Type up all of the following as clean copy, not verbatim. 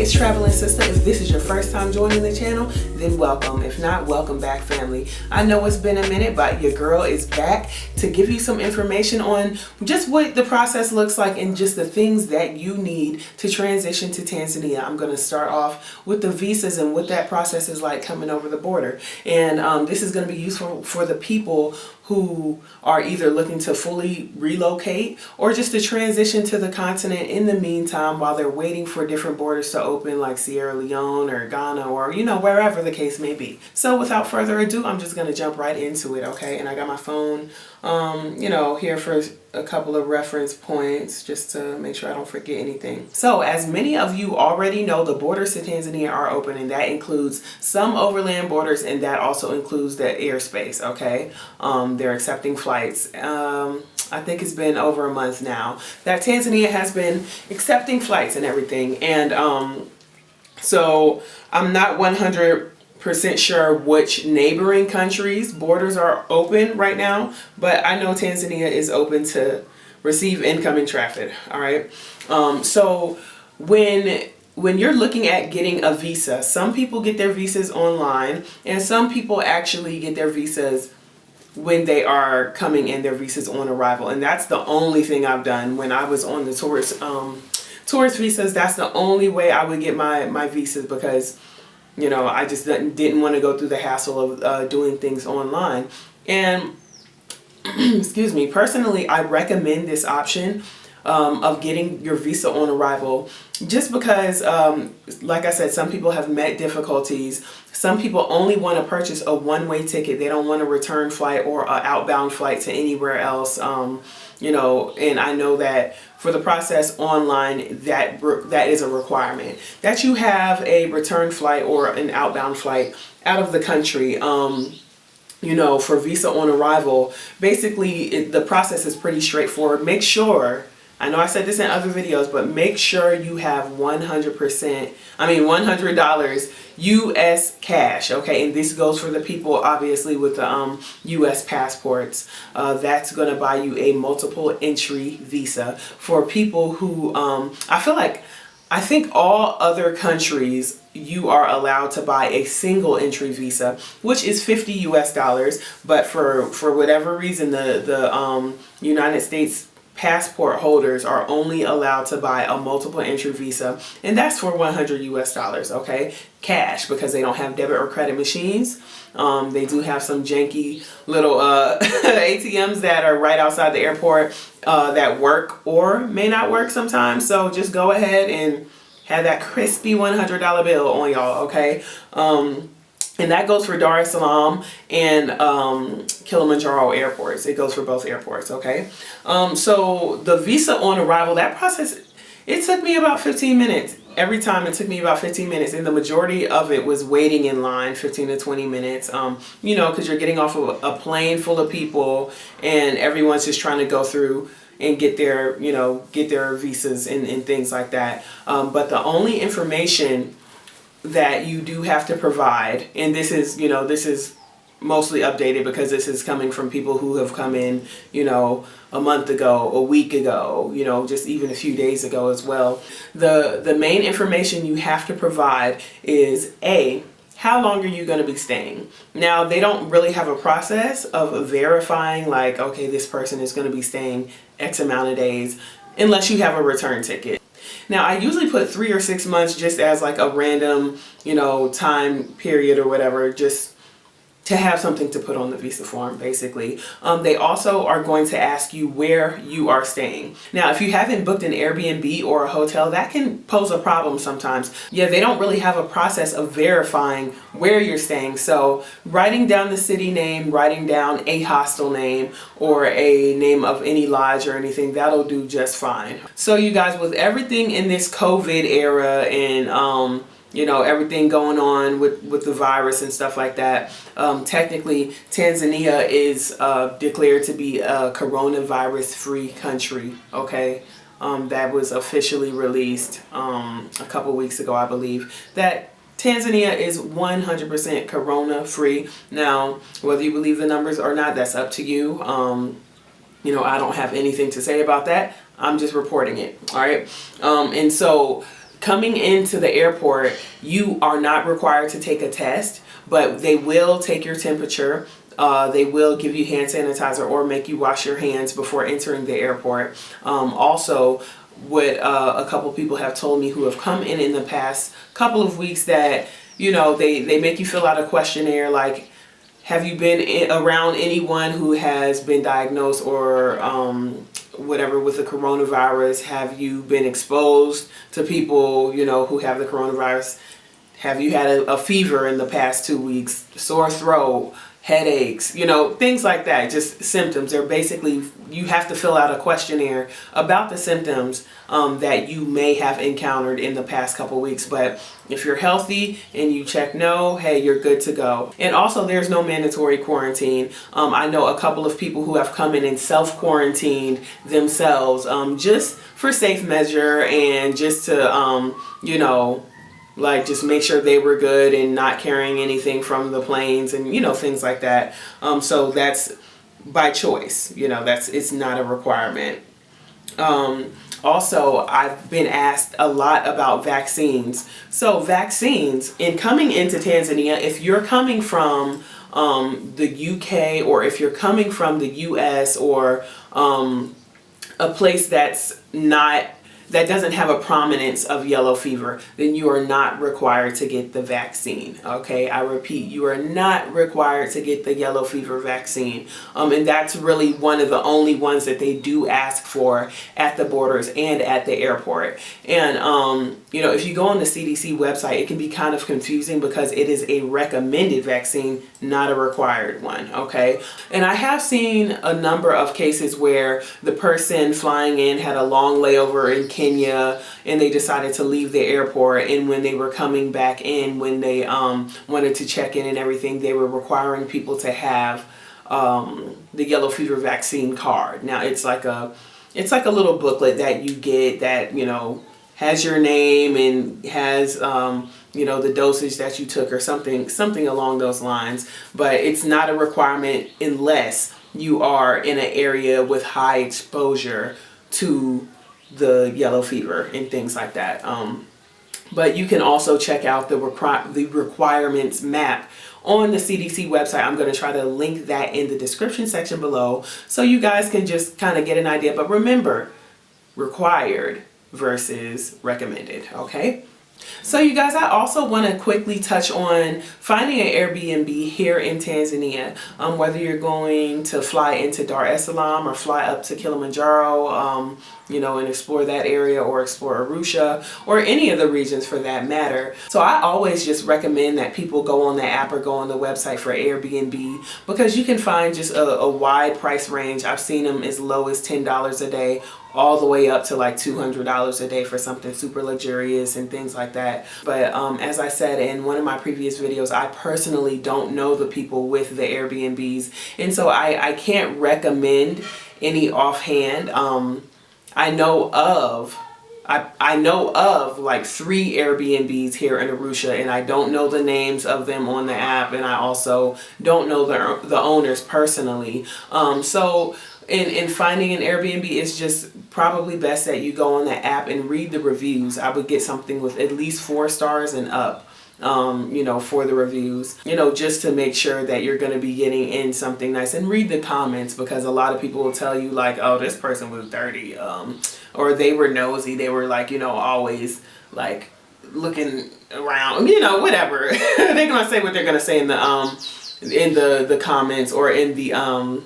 it's Traveling Sista. If this is your first time joining the channel, then welcome. If not, welcome back, family. I know it's been a minute, but your girl is back to give you some information on just what the process looks like and just the things that you need to transition to Tanzania. I'm going to start off with the visas and what that process is like coming over the border. And this is going to be useful for the people who are either looking to fully relocate or just to transition to the continent in the meantime while they're waiting for different borders to open, like Sierra Leone or Ghana or, wherever the case may be. So without further ado, I'm just going to jump right into it, okay? And I got my phone, here for a couple of reference points just to make sure I don't forget anything. So as many of you already know, the borders to Tanzania are open, and that includes some overland borders, and that also includes the airspace, okay? They're accepting flights. I think it's been over a month now that Tanzania has been accepting flights and everything. And so I'm not 100% sure which neighboring countries' borders are open right now, but I know Tanzania is open to receive incoming traffic. All right. So when you're looking at getting a visa, some people get their visas online, and some people actually get their visas when they are coming in, their visas on arrival. And that's the only thing I've done when I was on the tourist visas. That's the only way I would get my visas, because I just didn't want to go through the hassle of doing things online. And excuse me, personally, I recommend this option of getting your visa on arrival, just because, like I said, some people have met difficulties. Some people only want to purchase a one-way ticket. They don't want a return flight or an outbound flight to anywhere else. And I know that for the process online, that is a requirement that you have a return flight or an outbound flight out of the country. For visa on arrival, basically the process is pretty straightforward. Make sure, I know I said this in other videos, but make sure you have $100 US cash, okay? And this goes for the people, obviously, with the US passports. That's going to buy you a multiple entry visa. For people who, I think all other countries, you are allowed to buy a single entry visa, which is $50 US. But for whatever reason, the United States passport holders are only allowed to buy a multiple entry visa, and that's for $100 US, okay? Cash, because they don't have debit or credit machines. They do have some janky little ATMs that are right outside the airport that work or may not work sometimes. So just go ahead and have that crispy $100 bill on y'all, okay? And that goes for Dar es Salaam and Kilimanjaro airports. It goes for both airports, okay? So the visa on arrival, that process, it took me about 15 minutes. Every time it took me about 15 minutes, and the majority of it was waiting in line, 15 to 20 minutes, because you're getting off of a plane full of people, and everyone's just trying to go through and get their visas and things like that. But the only information that you do have to provide, and this is mostly updated because this is coming from people who have come in, a month ago, a week ago, just even a few days ago as well. The main information you have to provide is how long are you going to be staying? Now, they don't really have a process of verifying, like, okay, this person is going to be staying X amount of days, unless you have a return ticket. Now, I usually put 3 or 6 months just as like a random, time period or whatever, just to have something to put on the visa form, basically. They also are going to ask you where you are staying. Now, if you haven't booked an Airbnb or a hotel, that can pose a problem sometimes. Yeah, they don't really have a process of verifying where you're staying. So writing down the city name, writing down a hostel name, or a name of any lodge or anything, that'll do just fine. So you guys, with everything in this COVID era and everything going on with the virus and stuff like that, technically Tanzania is declared to be a coronavirus-free country, okay? That was officially released a couple weeks ago, I believe, that Tanzania is 100% corona-free. Now, whether you believe the numbers or not, that's up to you. I don't have anything to say about that. I'm just reporting it, all right? And so coming into the airport, you are not required to take a test, but they will take your temperature. They will give you hand sanitizer or make you wash your hands before entering the airport. Also, what a couple people have told me who have come in the past couple of weeks, that, you know, they make you fill out a questionnaire like, have you been around anyone who has been diagnosed or whatever with the coronavirus? Have you been exposed to people, you know, who have the coronavirus? Have you had a fever in the past 2 weeks? Sore throat, headaches, you know, things like that, just symptoms. They're basically, you have to fill out a questionnaire about the symptoms that you may have encountered in the past couple weeks. But if you're healthy and you check no, hey, you're good to go. And also, there's no mandatory quarantine. I know a couple of people who have come in and self-quarantined themselves just for safe measure and just to, you know, like just make sure they were good and not carrying anything from the planes and, you know, things like that. So that's by choice, you know, it's not a requirement. Also, I've been asked a lot about vaccines. So vaccines, in coming into Tanzania, if you're coming from the UK, or if you're coming from the US, or a place that doesn't have a prominence of yellow fever, then you are not required to get the vaccine. Okay, I repeat, you are not required to get the yellow fever vaccine. And that's really one of the only ones that they do ask for at the borders and at the airport. And, you know, if you go on the CDC website, it can be kind of confusing because it is a recommended vaccine, not a required one. Okay, and I have seen a number of cases where the person flying in had a long layover in Kenya and they decided to leave the airport, and when they were coming back in, when they wanted to check in and everything, they were requiring people to have the yellow fever vaccine card. Now it's like a little booklet that you get that, you know, has your name and has you know, the dosage that you took or something along those lines, but it's not a requirement unless you are in an area with high exposure to the yellow fever and things like that. But you can also check out the requirements map on the CDC website. I'm going to try to link that in the description section below so you guys can just kind of get an idea. But remember, required versus recommended. Okay. So you guys, I also want to quickly touch on finding an Airbnb here in Tanzania. Whether you're going to fly into Dar es Salaam or fly up to Kilimanjaro, you know, and explore that area, or explore Arusha, or any of the regions for that matter. So I always just recommend that people go on the app or go on the website for Airbnb, because you can find just a wide price range. I've seen them as low as $10 a day, all the way up to like $200 a day for something super luxurious and things like that. But as I said in one of my previous videos, I personally don't know the people with the Airbnbs, and so I can't recommend any offhand. I know of like 3 Airbnbs here in Arusha, and I don't know the names of them on the app, and I also don't know the owners personally. So in finding an Airbnb, it's just probably best that you go on the app and read the reviews. I would get something with at least 4 stars and up, you know, for the reviews, you know, just to make sure that you're going to be getting in something nice. And read the comments, because a lot of people will tell you like, oh, this person was dirty, or they were nosy, they were like, you know, always like looking around, you know, whatever. They're gonna say what they're gonna say in the comments or in the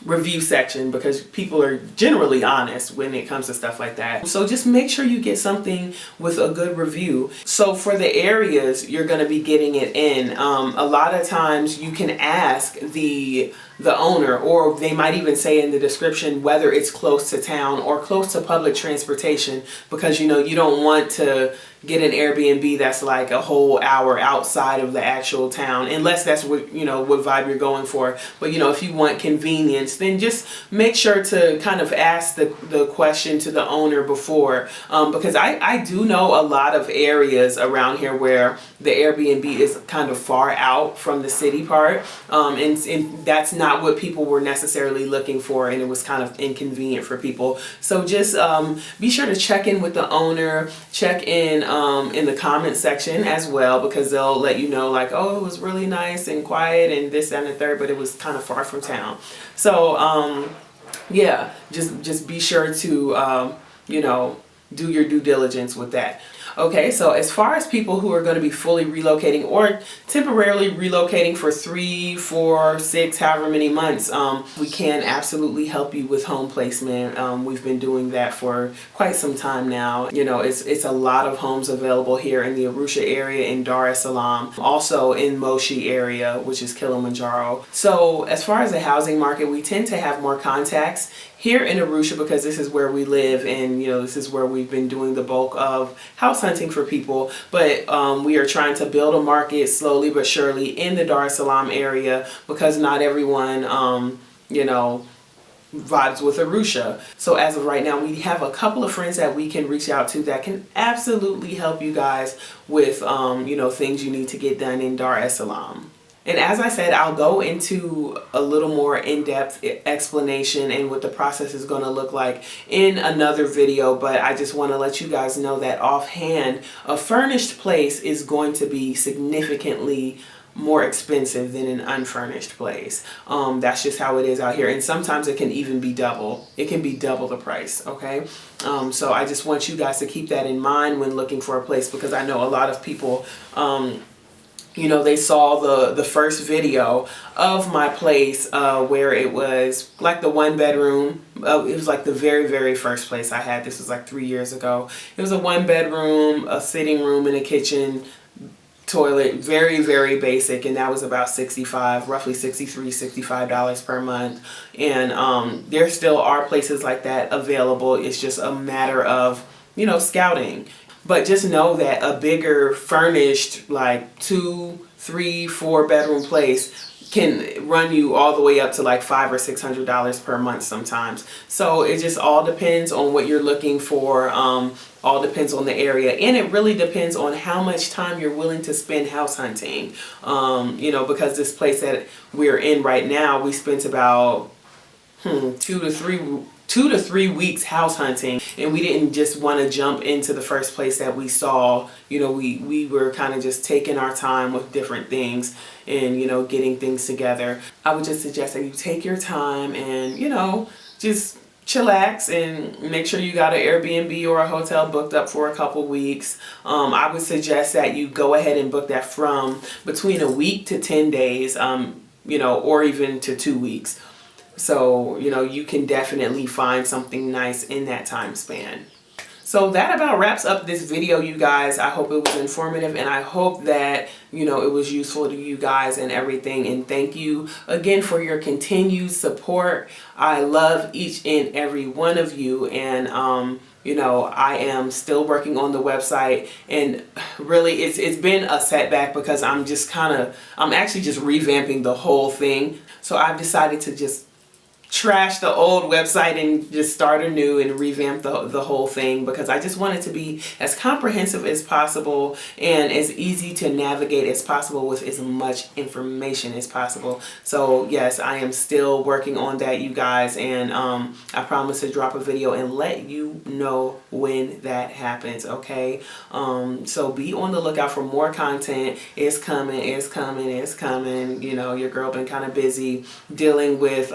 review section, because people are generally honest when it comes to stuff like that. So just make sure you get something with a good review. So for the areas you're going to be getting it in, a lot of times you can ask the owner, or they might even say in the description whether it's close to town or close to public transportation, because, you know, you don't want to get an Airbnb that's like a whole hour outside of the actual town, unless that's what, you know, what vibe you're going for. But, you know, if you want convenience, then just make sure to kind of ask the question to the owner before, because I do know a lot of areas around here where the Airbnb is kind of far out from the city part, and that's not not what people were necessarily looking for, and it was kind of inconvenient for people. So just be sure to check in with the owner, check in the comment section as well, because they'll let you know like, oh, it was really nice and quiet and this, that, and the third, but it was kind of far from town. So yeah, just be sure to you know, do your due diligence with that. Okay, so as far as people who are going to be fully relocating or temporarily relocating for 3, 4, 6, however many months, we can absolutely help you with home placement. We've been doing that for quite some time now. You know, it's a lot of homes available here in the Arusha area, in Dar es Salaam, also in Moshi area, which is Kilimanjaro. So as far as the housing market, we tend to have more contacts here in Arusha because this is where we live, and you know, this is where we've been doing the bulk of house hunting for people. But we are trying to build a market slowly but surely in the Dar es Salaam area, because not everyone you know, vibes with Arusha. So as of right now, we have a couple of friends that we can reach out to that can absolutely help you guys with you know, things you need to get done in Dar es Salaam. And as I said, I'll go into a little more in-depth explanation and what the process is going to look like in another video, but I just want to let you guys know that offhand, a furnished place is going to be significantly more expensive than an unfurnished place. That's just how it is out here, and sometimes it can even be double. It can be double the price, okay? So I just want you guys to keep that in mind when looking for a place, because I know a lot of people you know, they saw the first video of my place where it was like the 1-bedroom. It was like the very first place I had. This was like 3 years ago. It was a 1-bedroom, a sitting room and a kitchen, toilet, very basic, and that was about roughly $65 per month. And there still are places like that available. It's just a matter of, you know, scouting. But just know that a bigger furnished, like 2, 3, 4 bedroom place can run you all the way up to like $500 or $600 per month sometimes. So it just all depends on what you're looking for. All depends on the area, and it really depends on how much time you're willing to spend house hunting. You know, because this place that we're in right now, we spent about 2 to 3 weeks house hunting, and we didn't just want to jump into the first place that we saw. You know, we were kind of just taking our time with different things and, you know, getting things together. I would just suggest that you take your time and, you know, just chillax and make sure you got an Airbnb or a hotel booked up for a couple weeks. I would suggest that you go ahead and book that from between a week to 10 days, you know, or even to 2 weeks. So, you know, you can definitely find something nice in that time span. So that about wraps up this video, you guys. I hope it was informative, and I hope that, you know, it was useful to you guys and everything. And thank you again for your continued support. I love each and every one of you. And, you know, I am still working on the website, and really it's been a setback because I'm actually just revamping the whole thing. So I've decided to just trash the old website and just start anew and revamp the whole thing, because I just want it to be as comprehensive as possible and as easy to navigate as possible with as much information as possible. So yes, I am still working on that, you guys, and I promise to drop a video and let you know when that happens, okay? So be on the lookout for more content. It's coming. You know, your girl been kind of busy dealing with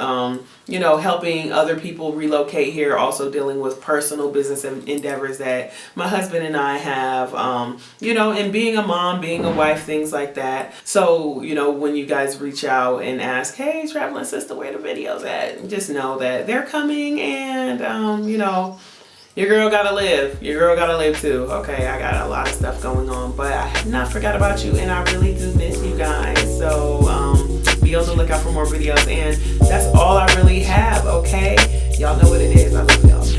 you know, helping other people relocate here, also dealing with personal business endeavors that my husband and I have, you know, and being a mom, being a wife, things like that. So, you know, when you guys reach out and ask, hey, Traveling Sister, where the videos at? Just know that they're coming, and, you know, your girl gotta live. Your girl gotta live too, okay? I got a lot of stuff going on, but I have not forgot about you, and I really do miss you guys. So, be on the lookout for more videos, and that's all I really have, okay? Y'all know what it is. I love y'all.